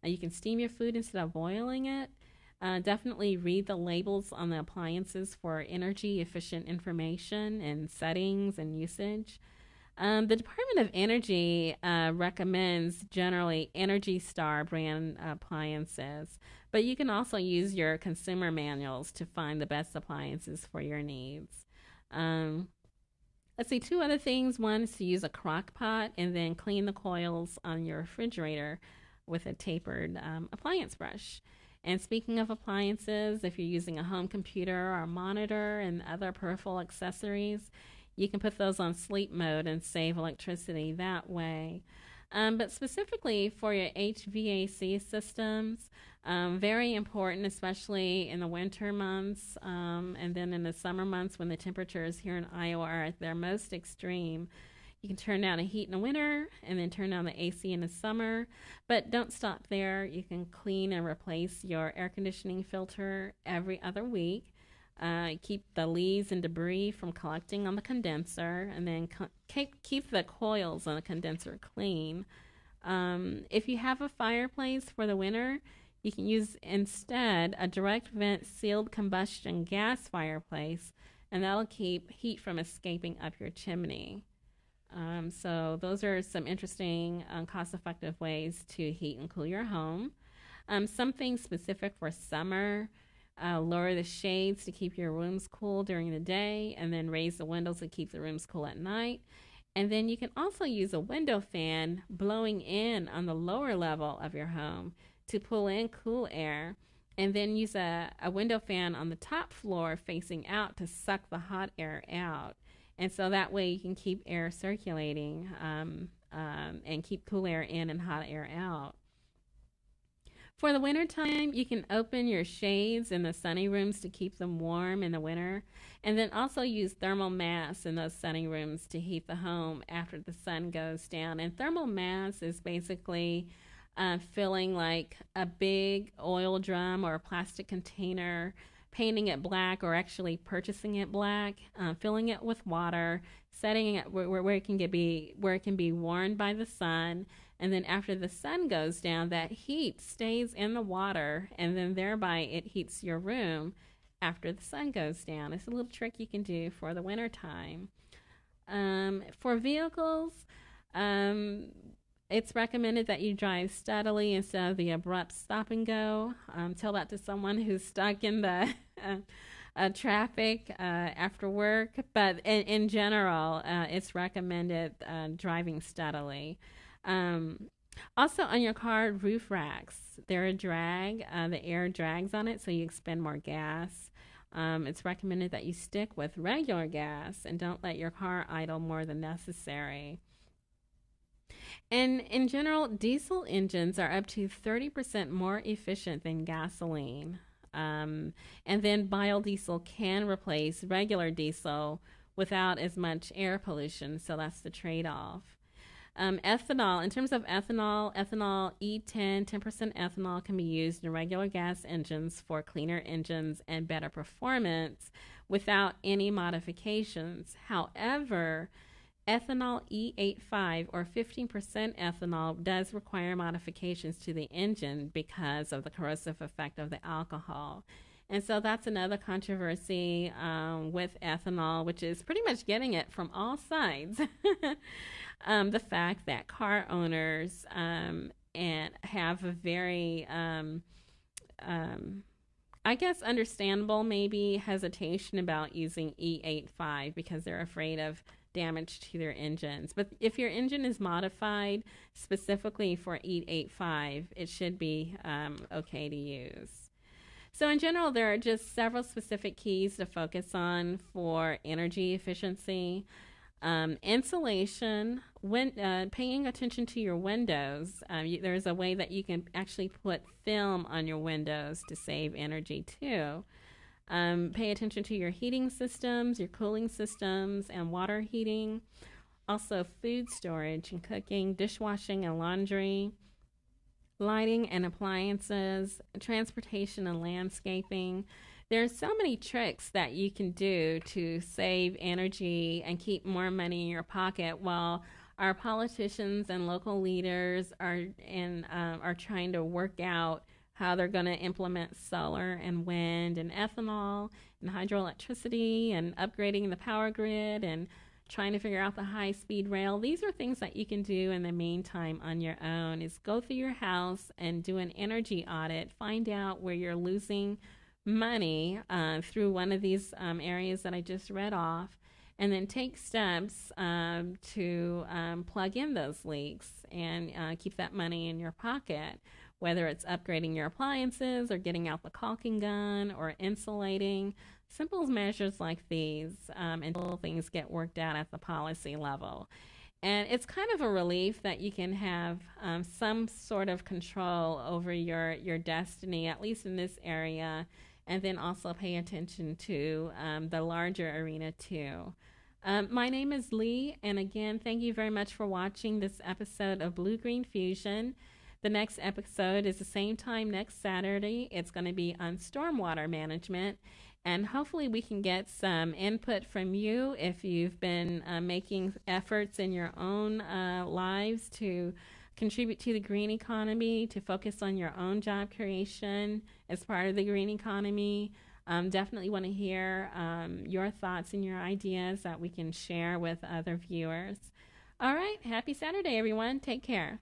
You can steam your food instead of boiling it. Definitely read the labels on the appliances for energy efficient information and settings and usage. The Department of Energy recommends generally Energy Star brand appliances, but you can also use your consumer manuals to find the best appliances for your needs. Um, let's see, two other things. One is to use a crock pot and then clean the coils on your refrigerator with a tapered appliance brush. And speaking of appliances, if you're using a home computer or a monitor and other peripheral accessories, you can put those on sleep mode and save electricity that way. But specifically for your HVAC systems, very important, especially in the winter months, and then in the summer months when the temperatures here in Iowa are at their most extreme. You can turn down the heat in the winter and then turn down the AC in the summer. But don't stop there. You can clean and replace your air conditioning filter every other week. Keep the leaves and debris from collecting on the condenser, and then keep the coils on the condenser clean. If you have a fireplace for the winter, you can use instead a direct vent sealed combustion gas fireplace, and that'll keep heat from escaping up your chimney. So those are some interesting, cost-effective ways to heat and cool your home. Something specific for summer: lower the shades to keep your rooms cool during the day, and then raise the windows to keep the rooms cool at night. And then you can also use a window fan blowing in on the lower level of your home to pull in cool air, and then use a window fan on the top floor facing out to suck the hot air out. And so that way you can keep air circulating, and keep cool air in and hot air out. For the wintertime, you can open your shades in the sunny rooms to keep them warm in the winter, and then also use thermal mass in those sunny rooms to heat the home after the sun goes down. And thermal mass is basically filling like a big oil drum or a plastic container, painting it black or actually purchasing it black, filling it with water, setting it where it can be warmed by the sun, and then after the sun goes down, that heat stays in the water, and then thereby it heats your room after the sun goes down. It's a little trick you can do for the winter time. For vehicles, it's recommended that you drive steadily instead of the abrupt stop and go. Tell that to someone who's stuck in the traffic after work. But in general, it's recommended driving steadily. Also, on your car roof racks, they're a drag. The air drags on it, so you expend more gas. It's recommended that you stick with regular gas and don't let your car idle more than necessary. And in general, diesel engines are up to 30% more efficient than gasoline. And then biodiesel can replace regular diesel without as much air pollution, so that's the trade off. Ethanol, in terms of ethanol, E10, 10% ethanol can be used in regular gas engines for cleaner engines and better performance without any modifications. However, ethanol E85 or 15% ethanol does require modifications to the engine because of the corrosive effect of the alcohol. And so that's another controversy with ethanol, which is pretty much getting it from all sides. The fact that car owners and have a very, I guess, understandable maybe hesitation about using E85 because they're afraid of damage to their engines. But if your engine is modified specifically for E85, it should be okay to use. So in general, there are just several specific keys to focus on for energy efficiency. Insulation, when paying attention to your windows, there's a way that you can actually put film on your windows to save energy too. Pay attention to your heating systems, your cooling systems, and water heating. Also, food storage and cooking, dishwashing and laundry, lighting and appliances, transportation and landscaping. There's so many tricks that you can do to save energy and keep more money in your pocket while our politicians and local leaders are trying to work out how they're going to implement solar and wind and ethanol and hydroelectricity and upgrading the power grid and trying to figure out the high speed rail. These are things that you can do in the meantime on your own. Is go through your house and do an energy audit, find out where you're losing money through one of these areas that I just read off, and then take steps to plug in those leaks and keep that money in your pocket, whether it's upgrading your appliances or getting out the caulking gun or insulating. Simple measures like these until things get worked out at the policy level. And it's kind of a relief that you can have some sort of control over your destiny, at least in this area, and then also pay attention to the larger arena too. My name is Lee, and again, thank you very much for watching this episode of Blue.Green.Fusion. The next episode is the same time next Saturday. It's going to be on stormwater management. And hopefully we can get some input from you if you've been making efforts in your own lives to contribute to the green economy, to focus on your own job creation as part of the green economy. Definitely want to hear your thoughts and your ideas that we can share with other viewers. All right, happy Saturday, everyone. Take care.